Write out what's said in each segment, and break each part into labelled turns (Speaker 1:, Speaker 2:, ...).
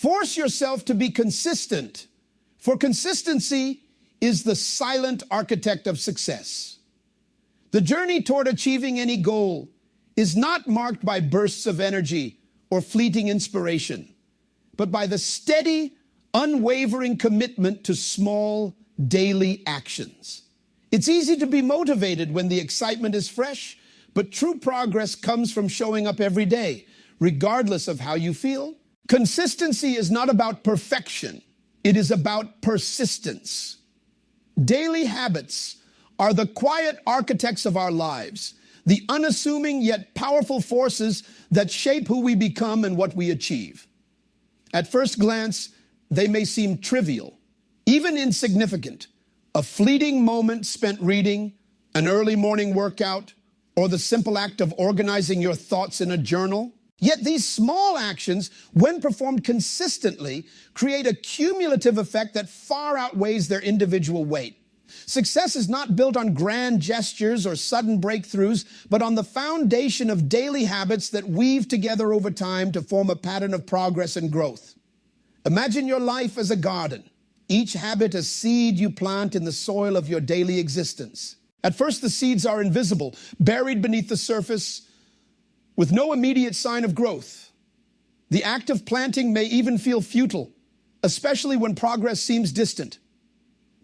Speaker 1: Force yourself to be consistent, for consistency is the silent architect of success. The journey toward achieving any goal is not marked by bursts of energy or fleeting inspiration, but by the steady, unwavering commitment to small, daily actions. It's easy to be motivated when the excitement is fresh, but true progress comes from showing up every day, regardless of how you feel. Consistency is not about perfection. It is about persistence. Daily habits are the quiet architects of our lives, the unassuming yet powerful forces that shape who we become and what we achieve. At first glance, they may seem trivial, even insignificant. A fleeting moment spent reading, an early morning workout, or the simple act of organizing your thoughts in a journal. Yet these small actions, when performed consistently, create a cumulative effect that far outweighs their individual weight. Success is not built on grand gestures or sudden breakthroughs, but on the foundation of daily habits that weave together over time to form a pattern of progress and growth. Imagine your life as a garden, each habit a seed you plant in the soil of your daily existence. At first, the seeds are invisible, buried beneath the surface, with no immediate sign of growth. The act of planting may even feel futile, especially when progress seems distant.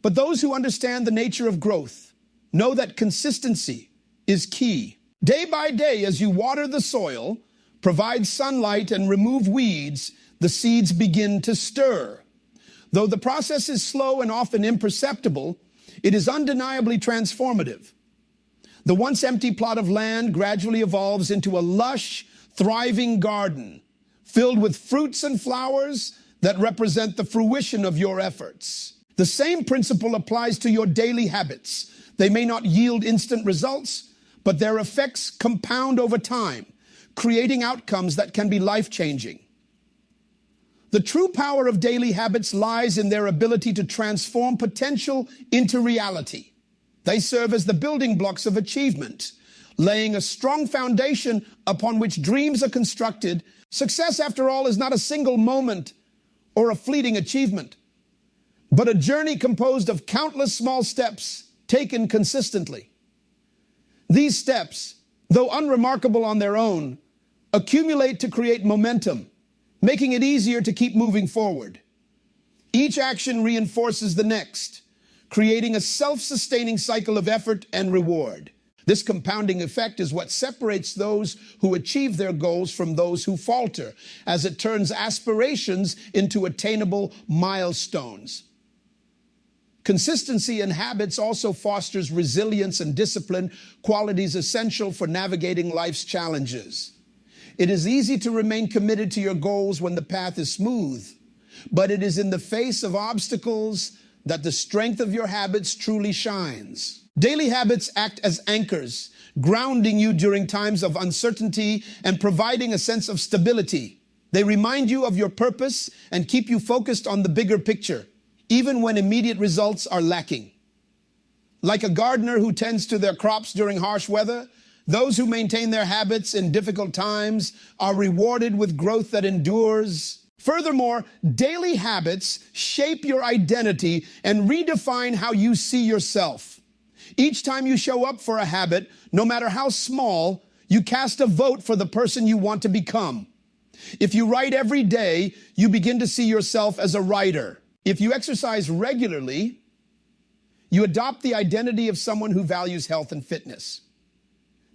Speaker 1: But those who understand the nature of growth know that consistency is key. Day by day, as you water the soil, provide sunlight, and remove weeds, the seeds begin to stir. Though the process is slow and often imperceptible, it is undeniably transformative. The once empty plot of land gradually evolves into a lush, thriving garden filled with fruits and flowers that represent the fruition of your efforts. The same principle applies to your daily habits. They may not yield instant results, but their effects compound over time, creating outcomes that can be life-changing. The true power of daily habits lies in their ability to transform potential into reality. They serve as the building blocks of achievement, laying a strong foundation upon which dreams are constructed. Success, after all, is not a single moment or a fleeting achievement, but a journey composed of countless small steps taken consistently. These steps, though unremarkable on their own, accumulate to create momentum, making it easier to keep moving forward. Each action reinforces the next, creating a self-sustaining cycle of effort and reward. This compounding effect is what separates those who achieve their goals from those who falter, as it turns aspirations into attainable milestones. Consistency in habits also fosters resilience and discipline, qualities essential for navigating life's challenges. It is easy to remain committed to your goals when the path is smooth, but it is in the face of obstacles that the strength of your habits truly shines. Daily habits act as anchors, grounding you during times of uncertainty and providing a sense of stability. They remind you of your purpose and keep you focused on the bigger picture, even when immediate results are lacking. Like a gardener who tends to their crops during harsh weather, those who maintain their habits in difficult times are rewarded with growth that endures. Furthermore, daily habits shape your identity and redefine how you see yourself. Each time you show up for a habit, no matter how small, you cast a vote for the person you want to become. If you write every day, you begin to see yourself as a writer. If you exercise regularly, you adopt the identity of someone who values health and fitness.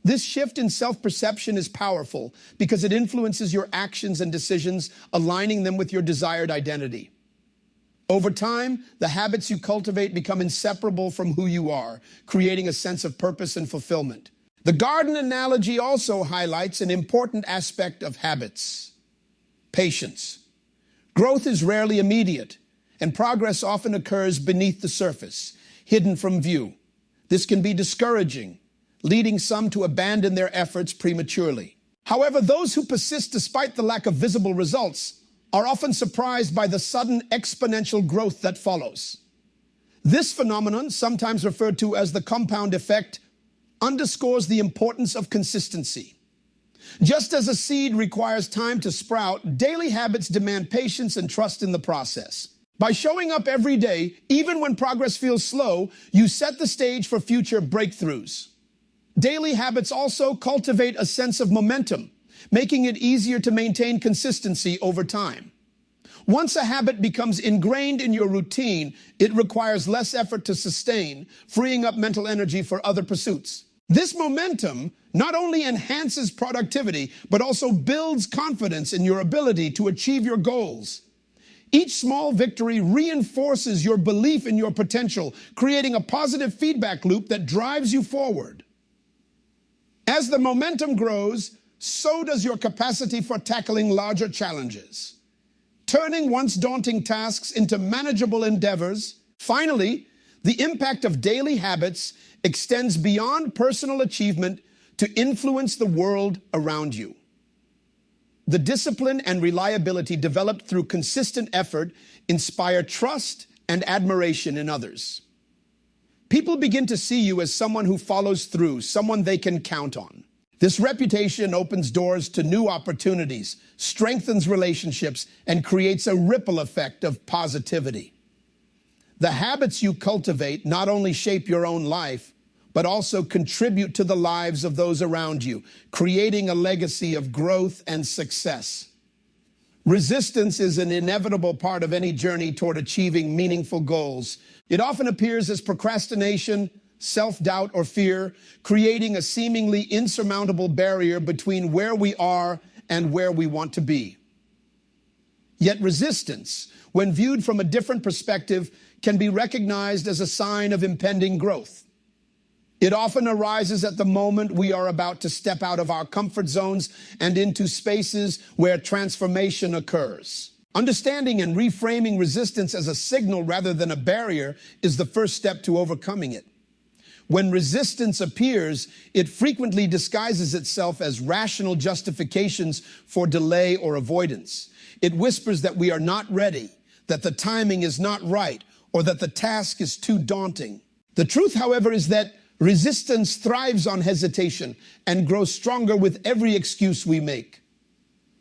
Speaker 1: This shift in self-perception is powerful because it influences your actions and decisions, aligning them with your desired identity. Over time, the habits you cultivate become inseparable from who you are, creating a sense of purpose and fulfillment. The garden analogy also highlights an important aspect of habits: patience. Growth is rarely immediate, and progress often occurs beneath the surface, hidden from view. This can be discouraging, leading some to abandon their efforts prematurely. However, those who persist despite the lack of visible results are often surprised by the sudden exponential growth that follows. This phenomenon, sometimes referred to as the compound effect, underscores the importance of consistency. Just as a seed requires time to sprout, daily habits demand patience and trust in the process. By showing up every day, even when progress feels slow, you set the stage for future breakthroughs. Daily habits also cultivate a sense of momentum, making it easier to maintain consistency over time. Once a habit becomes ingrained in your routine, it requires less effort to sustain, freeing up mental energy for other pursuits. This momentum not only enhances productivity, but also builds confidence in your ability to achieve your goals. Each small victory reinforces your belief in your potential, creating a positive feedback loop that drives you forward. As the momentum grows, so does your capacity for tackling larger challenges, turning once daunting tasks into manageable endeavors. Finally, the impact of daily habits extends beyond personal achievement to influence the world around you. The discipline and reliability developed through consistent effort inspire trust and admiration in others. People begin to see you as someone who follows through, someone they can count on. This reputation opens doors to new opportunities, strengthens relationships, and creates a ripple effect of positivity. The habits you cultivate not only shape your own life, but also contribute to the lives of those around you, creating a legacy of growth and success. Resistance is an inevitable part of any journey toward achieving meaningful goals. It often appears as procrastination, self-doubt, or fear, creating a seemingly insurmountable barrier between where we are and where we want to be. Yet resistance, when viewed from a different perspective, can be recognized as a sign of impending growth. It often arises at the moment we are about to step out of our comfort zones and into spaces where transformation occurs. Understanding and reframing resistance as a signal rather than a barrier is the first step to overcoming it. When resistance appears, it frequently disguises itself as rational justifications for delay or avoidance. It whispers that we are not ready, that the timing is not right, or that the task is too daunting. The truth, however, is that resistance thrives on hesitation and grows stronger with every excuse we make.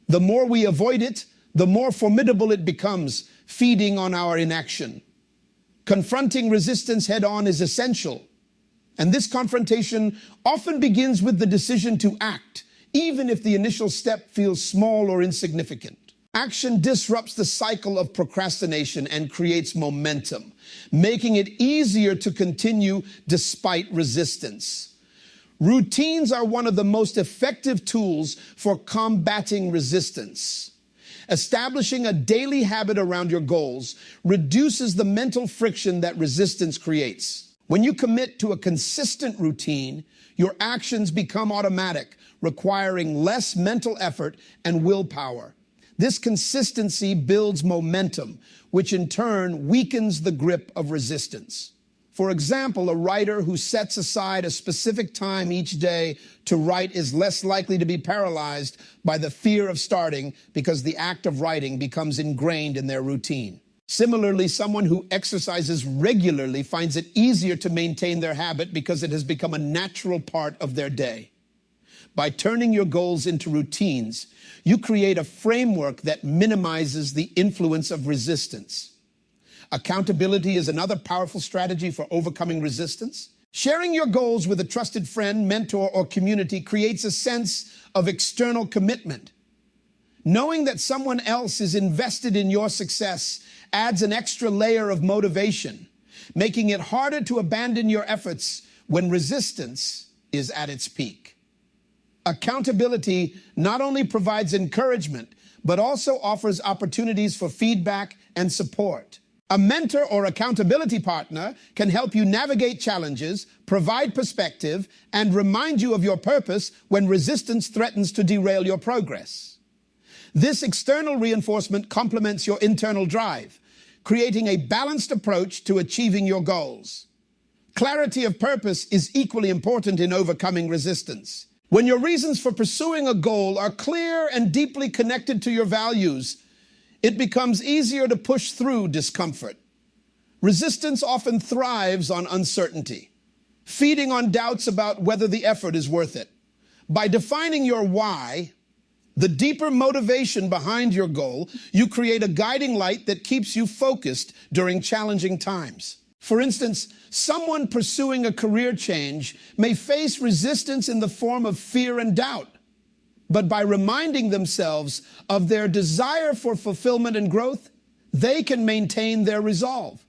Speaker 1: The more we avoid it, the more formidable it becomes, feeding on our inaction. Confronting resistance head-on is essential, and this confrontation often begins with the decision to act, even if the initial step feels small or insignificant. Action disrupts the cycle of procrastination and creates momentum, making it easier to continue despite resistance. Routines are one of the most effective tools for combating resistance. Establishing a daily habit around your goals reduces the mental friction that resistance creates. When you commit to a consistent routine, your actions become automatic, requiring less mental effort and willpower. This consistency builds momentum, which in turn weakens the grip of resistance. For example, a writer who sets aside a specific time each day to write is less likely to be paralyzed by the fear of starting because the act of writing becomes ingrained in their routine. Similarly, someone who exercises regularly finds it easier to maintain their habit because it has become a natural part of their day. By turning your goals into routines, you create a framework that minimizes the influence of resistance. Accountability is another powerful strategy for overcoming resistance. Sharing your goals with a trusted friend, mentor, or community creates a sense of external commitment. Knowing that someone else is invested in your success adds an extra layer of motivation, making it harder to abandon your efforts when resistance is at its peak. Accountability not only provides encouragement, but also offers opportunities for feedback and support. A mentor or accountability partner can help you navigate challenges, provide perspective, and remind you of your purpose when resistance threatens to derail your progress. This external reinforcement complements your internal drive, creating a balanced approach to achieving your goals. Clarity of purpose is equally important in overcoming resistance. When your reasons for pursuing a goal are clear and deeply connected to your values, it becomes easier to push through discomfort. Resistance often thrives on uncertainty, feeding on doubts about whether the effort is worth it. By defining your why, the deeper motivation behind your goal, you create a guiding light that keeps you focused during challenging times. For instance, someone pursuing a career change may face resistance in the form of fear and doubt. But by reminding themselves of their desire for fulfillment and growth, they can maintain their resolve.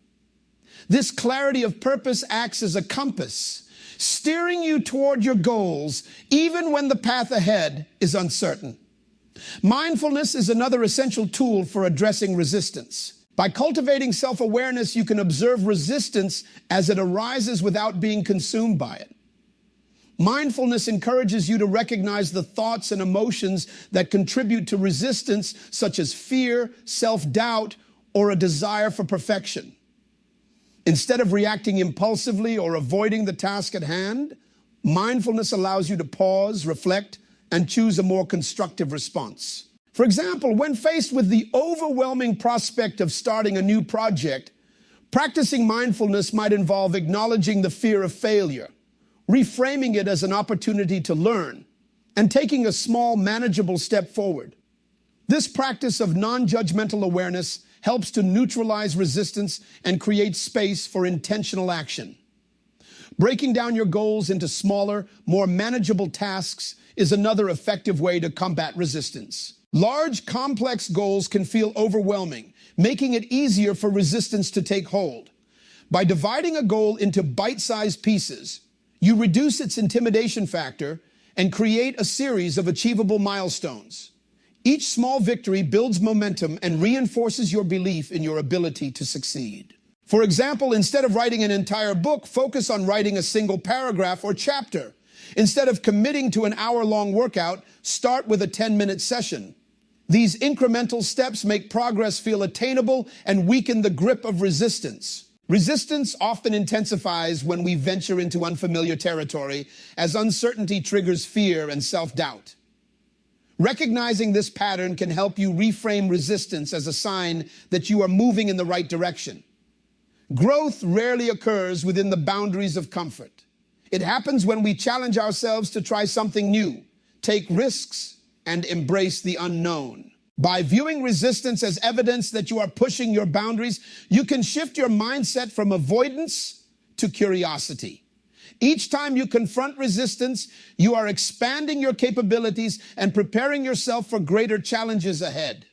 Speaker 1: This clarity of purpose acts as a compass, steering you toward your goals even when the path ahead is uncertain. Mindfulness is another essential tool for addressing resistance. By cultivating self-awareness, you can observe resistance as it arises without being consumed by it. Mindfulness encourages you to recognize the thoughts and emotions that contribute to resistance, such as fear, self-doubt, or a desire for perfection. Instead of reacting impulsively or avoiding the task at hand, mindfulness allows you to pause, reflect, and choose a more constructive response. For example, when faced with the overwhelming prospect of starting a new project, practicing mindfulness might involve acknowledging the fear of failure, reframing it as an opportunity to learn, and taking a small, manageable step forward. This practice of non-judgmental awareness helps to neutralize resistance and create space for intentional action. Breaking down your goals into smaller, more manageable tasks is another effective way to combat resistance. Large, complex goals can feel overwhelming, making it easier for resistance to take hold. By dividing a goal into bite-sized pieces, you reduce its intimidation factor and create a series of achievable milestones. Each small victory builds momentum and reinforces your belief in your ability to succeed. For example, instead of writing an entire book, focus on writing a single paragraph or chapter. Instead of committing to an hour-long workout, start with a 10-minute session. These incremental steps make progress feel attainable and weaken the grip of resistance. Resistance often intensifies when we venture into unfamiliar territory, as uncertainty triggers fear and self-doubt. Recognizing this pattern can help you reframe resistance as a sign that you are moving in the right direction. Growth rarely occurs within the boundaries of comfort. It happens when we challenge ourselves to try something new, take risks, and embrace the unknown. By viewing resistance as evidence that you are pushing your boundaries, you can shift your mindset from avoidance to curiosity. Each time you confront resistance, you are expanding your capabilities and preparing yourself for greater challenges ahead.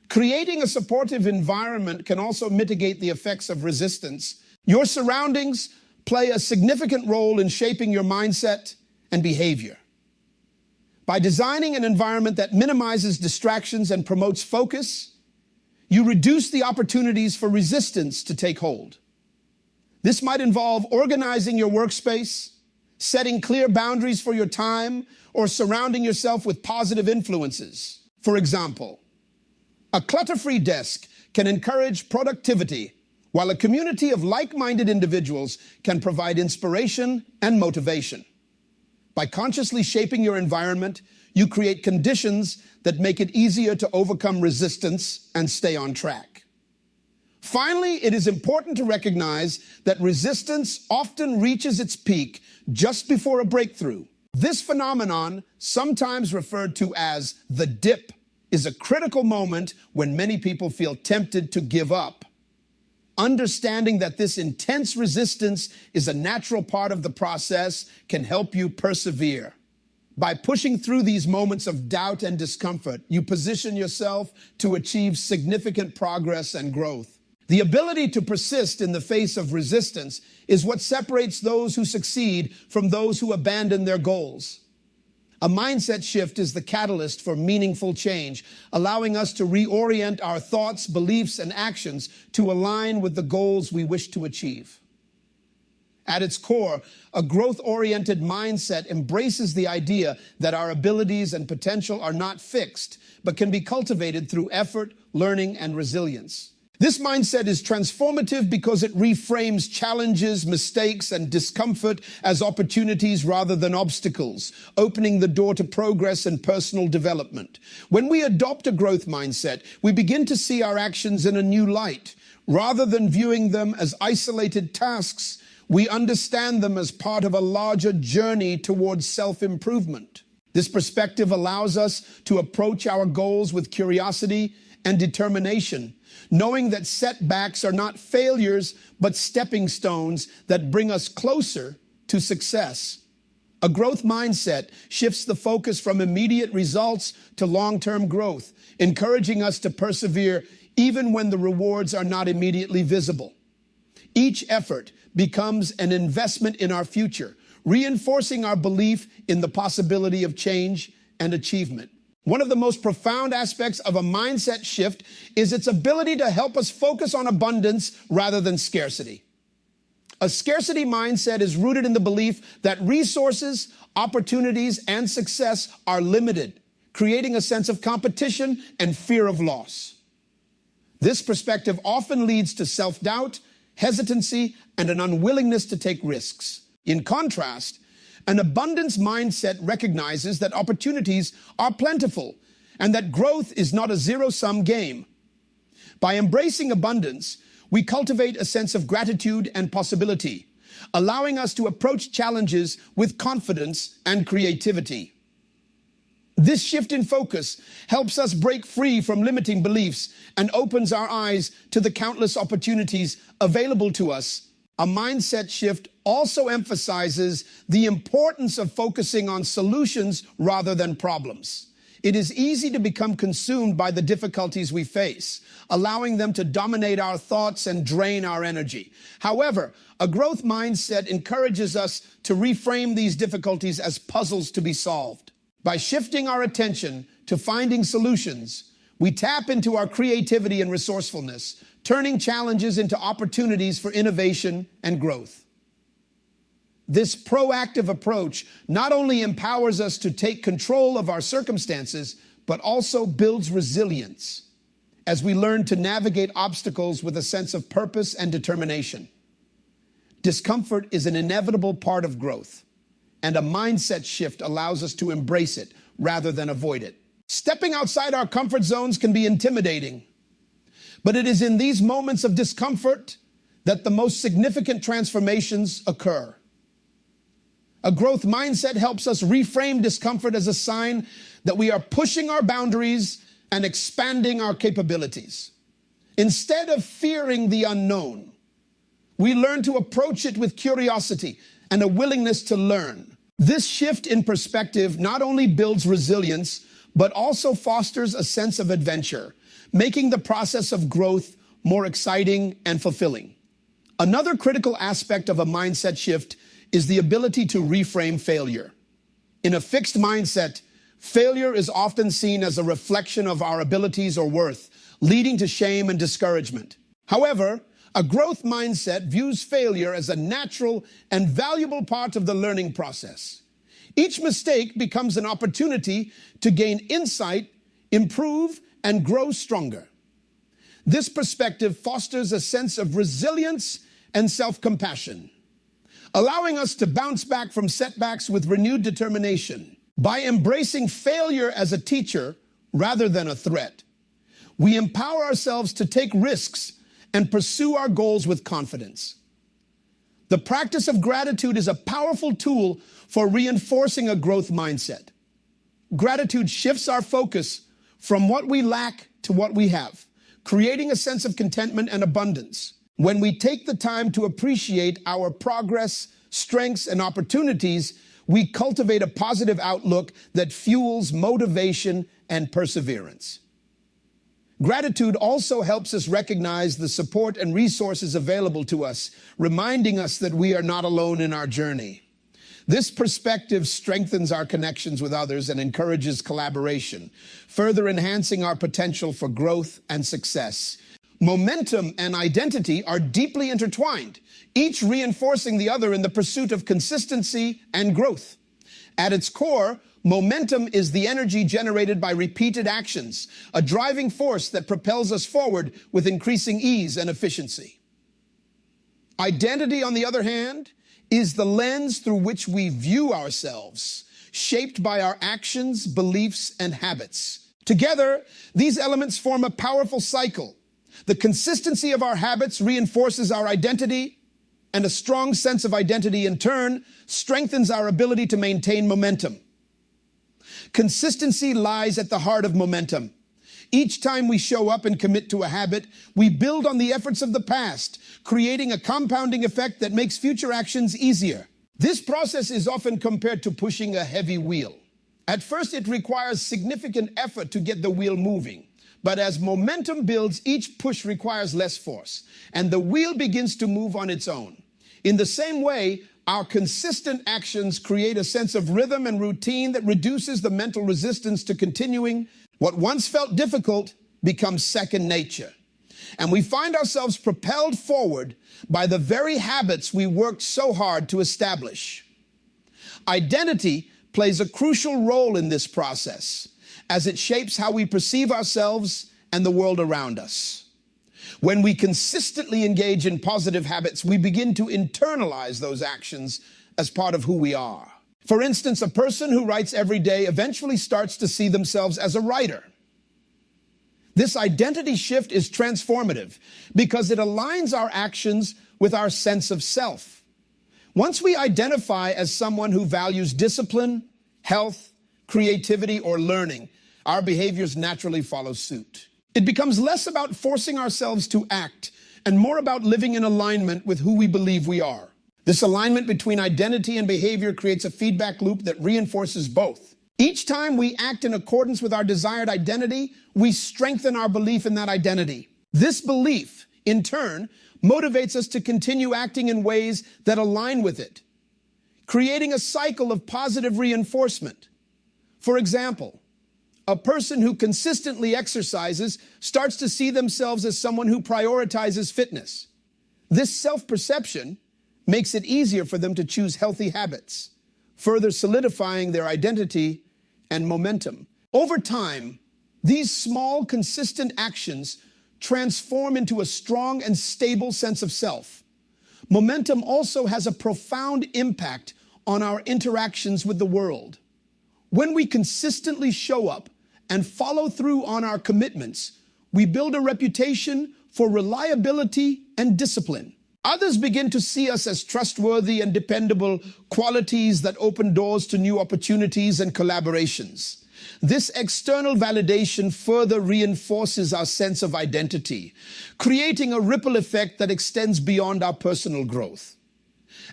Speaker 1: Creating a supportive environment can also mitigate the effects of resistance. Your surroundings play a significant role in shaping your mindset and behavior. By designing an environment that minimizes distractions and promotes focus, you reduce the opportunities for resistance to take hold. This might involve organizing your workspace, setting clear boundaries for your time, or surrounding yourself with positive influences. For example, a clutter-free desk can encourage productivity, while a community of like-minded individuals can provide inspiration and motivation. By consciously shaping your environment, you create conditions that make it easier to overcome resistance and stay on track. Finally, it is important to recognize that resistance often reaches its peak just before a breakthrough. This phenomenon, sometimes referred to as the dip, is a critical moment when many people feel tempted to give up. Understanding that this intense resistance is a natural part of the process can help you persevere. By pushing through these moments of doubt and discomfort, you position yourself to achieve significant progress and growth. The ability to persist in the face of resistance is what separates those who succeed from those who abandon their goals. A mindset shift is the catalyst for meaningful change, allowing us to reorient our thoughts, beliefs, and actions to align with the goals we wish to achieve. At its core, a growth-oriented mindset embraces the idea that our abilities and potential are not fixed, but can be cultivated through effort, learning, and resilience. This mindset is transformative because it reframes challenges, mistakes, and discomfort as opportunities rather than obstacles, opening the door to progress and personal development. When we adopt a growth mindset, we begin to see our actions in a new light. Rather than viewing them as isolated tasks, we understand them as part of a larger journey towards self-improvement. This perspective allows us to approach our goals with curiosity and determination, knowing that setbacks are not failures, but stepping stones that bring us closer to success. A growth mindset shifts the focus from immediate results to long-term growth, encouraging us to persevere even when the rewards are not immediately visible. Each effort becomes an investment in our future, reinforcing our belief in the possibility of change and achievement. One of the most profound aspects of a mindset shift is its ability to help us focus on abundance rather than scarcity. A scarcity mindset is rooted in the belief that resources, opportunities, and success are limited, creating a sense of competition and fear of loss. This perspective often leads to self-doubt, hesitancy, and an unwillingness to take risks. In contrast, an abundance mindset recognizes that opportunities are plentiful and that growth is not a zero-sum game. By embracing abundance, we cultivate a sense of gratitude and possibility, allowing us to approach challenges with confidence and creativity. This shift in focus helps us break free from limiting beliefs and opens our eyes to the countless opportunities available to us. A mindset shift also emphasizes the importance of focusing on solutions rather than problems. It is easy to become consumed by the difficulties we face, allowing them to dominate our thoughts and drain our energy. However, a growth mindset encourages us to reframe these difficulties as puzzles to be solved. By shifting our attention to finding solutions, we tap into our creativity and resourcefulness, turning challenges into opportunities for innovation and growth. This proactive approach not only empowers us to take control of our circumstances, but also builds resilience as we learn to navigate obstacles with a sense of purpose and determination. Discomfort is an inevitable part of growth, and a mindset shift allows us to embrace it rather than avoid it. Stepping outside our comfort zones can be intimidating, but it is in these moments of discomfort that the most significant transformations occur. A growth mindset helps us reframe discomfort as a sign that we are pushing our boundaries and expanding our capabilities. Instead of fearing the unknown, we learn to approach it with curiosity and a willingness to learn. This shift in perspective not only builds resilience, but also fosters a sense of adventure, making the process of growth more exciting and fulfilling. Another critical aspect of a mindset shift is the ability to reframe failure. In a fixed mindset, failure is often seen as a reflection of our abilities or worth, leading to shame and discouragement. However, a growth mindset views failure as a natural and valuable part of the learning process. Each mistake becomes an opportunity to gain insight, improve, and grow stronger. This perspective fosters a sense of resilience and self-compassion, allowing us to bounce back from setbacks with renewed determination. By embracing failure as a teacher rather than a threat, we empower ourselves to take risks and pursue our goals with confidence. The practice of gratitude is a powerful tool for reinforcing a growth mindset. Gratitude shifts our focus from what we lack to what we have, creating a sense of contentment and abundance. When we take the time to appreciate our progress, strengths, and opportunities, we cultivate a positive outlook that fuels motivation and perseverance. Gratitude also helps us recognize the support and resources available to us, reminding us that we are not alone in our journey. This perspective strengthens our connections with others and encourages collaboration, further enhancing our potential for growth and success. Momentum and identity are deeply intertwined, each reinforcing the other in the pursuit of consistency and growth. At its core, momentum is the energy generated by repeated actions, a driving force that propels us forward with increasing ease and efficiency. Identity, on the other hand, is the lens through which we view ourselves, shaped by our actions, beliefs, and habits. Together, these elements form a powerful cycle. The consistency of our habits reinforces our identity, and a strong sense of identity in turn strengthens our ability to maintain momentum. Consistency lies at the heart of momentum. Each time we show up and commit to a habit, we build on the efforts of the past, creating a compounding effect that makes future actions easier. This process is often compared to pushing a heavy wheel. At first, it requires significant effort to get the wheel moving. But as momentum builds, each push requires less force, and the wheel begins to move on its own. In the same way, our consistent actions create a sense of rhythm and routine that reduces the mental resistance to continuing. What once felt difficult becomes second nature, and we find ourselves propelled forward by the very habits we worked so hard to establish. Identity plays a crucial role in this process, as it shapes how we perceive ourselves and the world around us. When we consistently engage in positive habits, we begin to internalize those actions as part of who we are. For instance, a person who writes every day eventually starts to see themselves as a writer. This identity shift is transformative because it aligns our actions with our sense of self. Once we identify as someone who values discipline, health, creativity, or learning, our behaviors naturally follow suit. It becomes less about forcing ourselves to act and more about living in alignment with who we believe we are. This alignment between identity and behavior creates a feedback loop that reinforces both. Each time we act in accordance with our desired identity, we strengthen our belief in that identity. This belief, in turn, motivates us to continue acting in ways that align with it, creating a cycle of positive reinforcement. For example, a person who consistently exercises starts to see themselves as someone who prioritizes fitness. This self-perception makes it easier for them to choose healthy habits, further solidifying their identity and momentum. Over time, these small, consistent actions transform into a strong and stable sense of self. Momentum also has a profound impact on our interactions with the world. When we consistently show up and follow through on our commitments, we build a reputation for reliability and discipline. Others begin to see us as trustworthy and dependable, qualities that open doors to new opportunities and collaborations. This external validation further reinforces our sense of identity, creating a ripple effect that extends beyond our personal growth.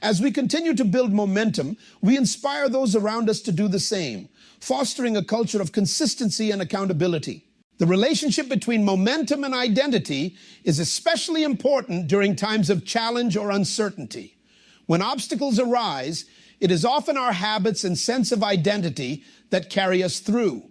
Speaker 1: As we continue to build momentum, we inspire those around us to do the same, fostering a culture of consistency and accountability. The relationship between momentum and identity is especially important during times of challenge or uncertainty. When obstacles arise, it is often our habits and sense of identity that carry us through.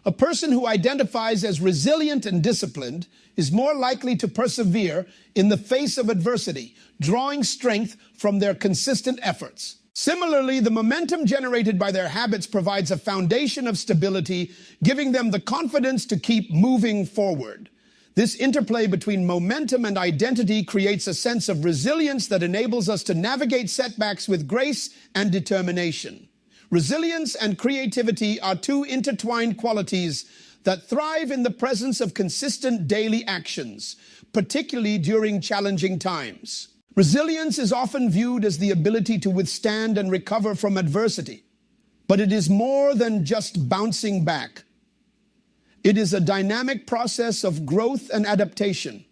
Speaker 1: A person who identifies as resilient and disciplined is more likely to persevere in the face of adversity, drawing strength from their consistent efforts. Similarly, the momentum generated by their habits provides a foundation of stability, giving them the confidence to keep moving forward. This interplay between momentum and identity creates a sense of resilience that enables us to navigate setbacks with grace and determination. Resilience and creativity are two intertwined qualities that thrive in the presence of consistent daily actions, particularly during challenging times. Resilience is often viewed as the ability to withstand and recover from adversity, but it is more than just bouncing back. It is a dynamic process of growth and adaptation,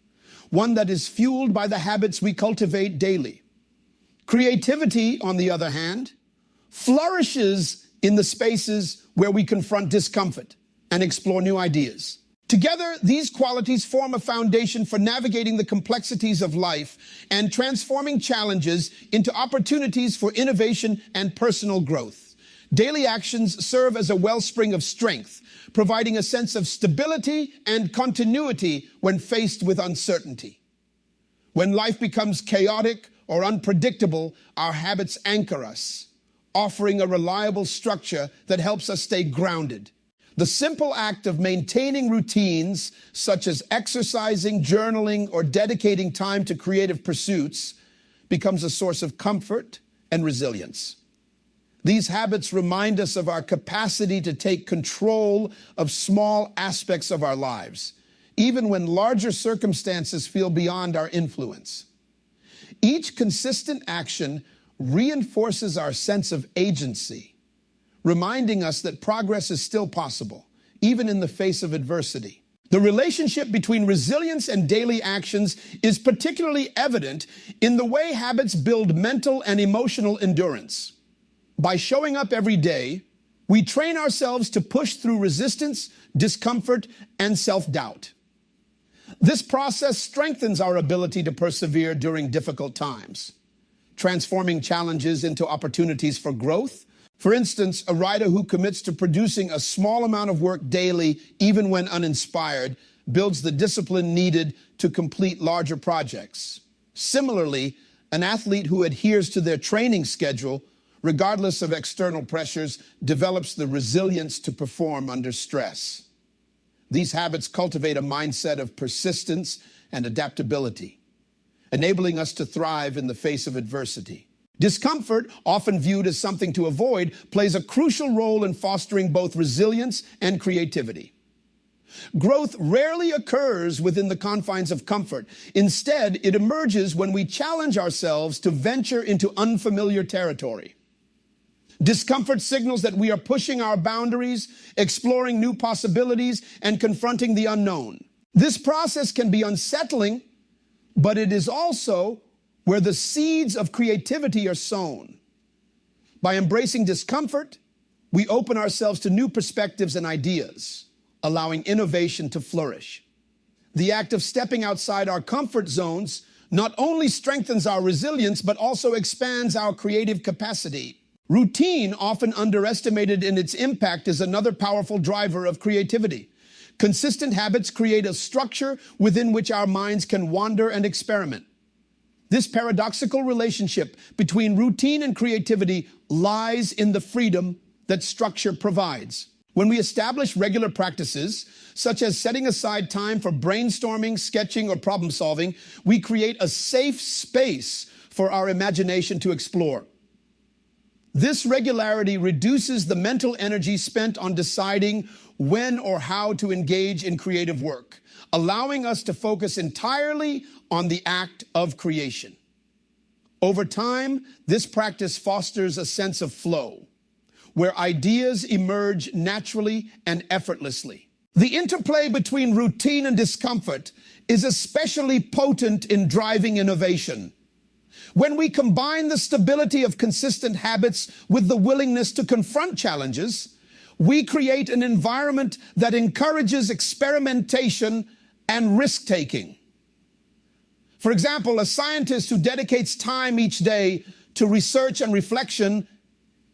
Speaker 1: one that is fueled by the habits we cultivate daily. Creativity, on the other hand, flourishes in the spaces where we confront discomfort and explore new ideas. Together, these qualities form a foundation for navigating the complexities of life and transforming challenges into opportunities for innovation and personal growth. Daily actions serve as a wellspring of strength, providing a sense of stability and continuity when faced with uncertainty. When life becomes chaotic or unpredictable, our habits anchor us, offering a reliable structure that helps us stay grounded. The simple act of maintaining routines, such as exercising, journaling, or dedicating time to creative pursuits, becomes a source of comfort and resilience. These habits remind us of our capacity to take control of small aspects of our lives, even when larger circumstances feel beyond our influence. Each consistent action reinforces our sense of agency, reminding us that progress is still possible, even in the face of adversity. The relationship between resilience and daily actions is particularly evident in the way habits build mental and emotional endurance. By showing up every day, we train ourselves to push through resistance, discomfort, and self-doubt. This process strengthens our ability to persevere during difficult times, transforming challenges into opportunities for growth. For instance, a writer who commits to producing a small amount of work daily, even when uninspired, builds the discipline needed to complete larger projects. Similarly, an athlete who adheres to their training schedule, regardless of external pressures, develops the resilience to perform under stress. These habits cultivate a mindset of persistence and adaptability, enabling us to thrive in the face of adversity. Discomfort, often viewed as something to avoid, plays a crucial role in fostering both resilience and creativity. Growth rarely occurs within the confines of comfort. Instead, it emerges when we challenge ourselves to venture into unfamiliar territory. Discomfort signals that we are pushing our boundaries, exploring new possibilities, and confronting the unknown. This process can be unsettling, but it is also where the seeds of creativity are sown. By embracing discomfort, we open ourselves to new perspectives and ideas, allowing innovation to flourish. The act of stepping outside our comfort zones not only strengthens our resilience, but also expands our creative capacity. Routine, often underestimated in its impact, is another powerful driver of creativity. Consistent habits create a structure within which our minds can wander and experiment. This paradoxical relationship between routine and creativity lies in the freedom that structure provides. When we establish regular practices, such as setting aside time for brainstorming, sketching, or problem solving, we create a safe space for our imagination to explore. This regularity reduces the mental energy spent on deciding when or how to engage in creative work, allowing us to focus entirely on the act of creation. Over time, this practice fosters a sense of flow, where ideas emerge naturally and effortlessly. The interplay between routine and discomfort is especially potent in driving innovation. When we combine the stability of consistent habits with the willingness to confront challenges, we create an environment that encourages experimentation and risk-taking. For example, a scientist who dedicates time each day to research and reflection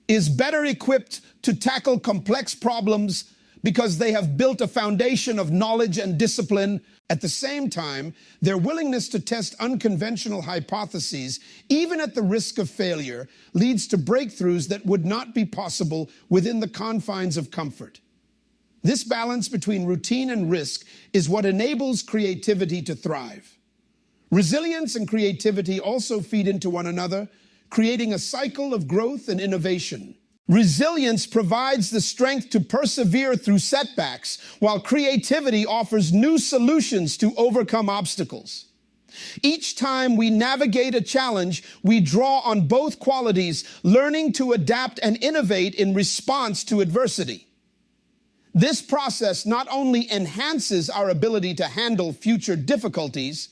Speaker 1: is better equipped to tackle complex problems because they have built a foundation of knowledge and discipline. At the same time, their willingness to test unconventional hypotheses, even at the risk of failure, leads to breakthroughs that would not be possible within the confines of comfort. This balance between routine and risk is what enables creativity to thrive. Resilience and creativity also feed into one another, creating a cycle of growth and innovation. Resilience provides the strength to persevere through setbacks, while creativity offers new solutions to overcome obstacles. Each time we navigate a challenge, we draw on both qualities, learning to adapt and innovate in response to adversity. This process not only enhances our ability to handle future difficulties,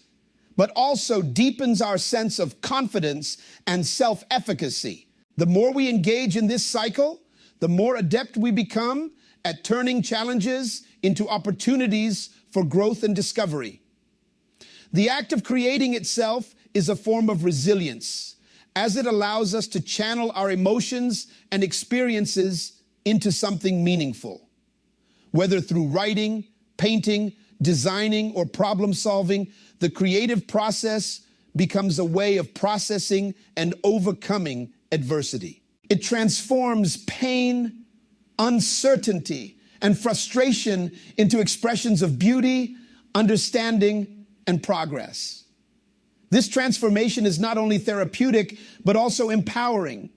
Speaker 1: but also deepens our sense of confidence and self-efficacy. The more we engage in this cycle, the more adept we become at turning challenges into opportunities for growth and discovery. The act of creating itself is a form of resilience, as it allows us to channel our emotions and experiences into something meaningful. Whether through writing, painting, designing, or problem solving, the creative process becomes a way of processing and overcoming adversity. It transforms pain, uncertainty, and frustration into expressions of beauty, understanding, and progress. This transformation is not only therapeutic, but also empowering,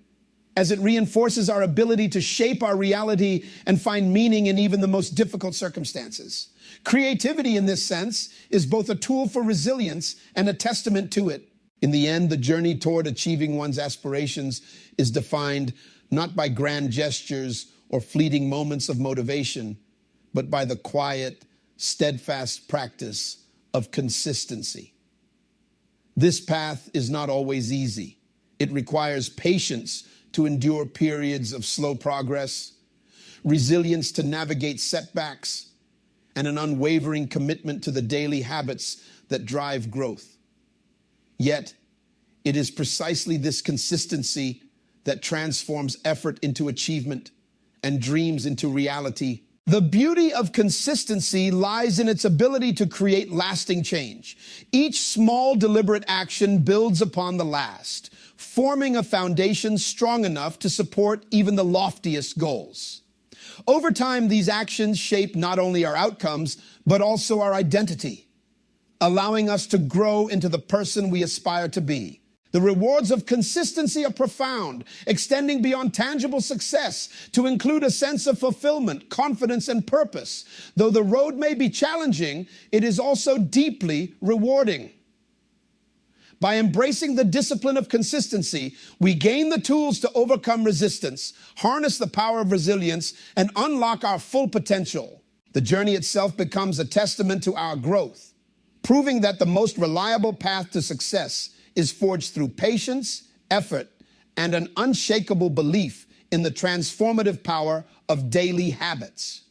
Speaker 1: as it reinforces our ability to shape our reality and find meaning in even the most difficult circumstances. Creativity, in this sense, is both a tool for resilience and a testament to it. In the end, the journey toward achieving one's aspirations is defined not by grand gestures or fleeting moments of motivation, but by the quiet, steadfast practice of consistency. This path is not always easy. It requires patience to endure periods of slow progress, resilience to navigate setbacks, and an unwavering commitment to the daily habits that drive growth. Yet, it is precisely this consistency that transforms effort into achievement and dreams into reality. The beauty of consistency lies in its ability to create lasting change. Each small, deliberate action builds upon the last, forming a foundation strong enough to support even the loftiest goals. Over time, these actions shape not only our outcomes, but also our identity, allowing us to grow into the person we aspire to be. The rewards of consistency are profound, extending beyond tangible success to include a sense of fulfillment, confidence, and purpose. Though the road may be challenging, it is also deeply rewarding. By embracing the discipline of consistency, we gain the tools to overcome resistance, harness the power of resilience, and unlock our full potential. The journey itself becomes a testament to our growth, proving that the most reliable path to success is forged through patience, effort, and an unshakable belief in the transformative power of daily habits.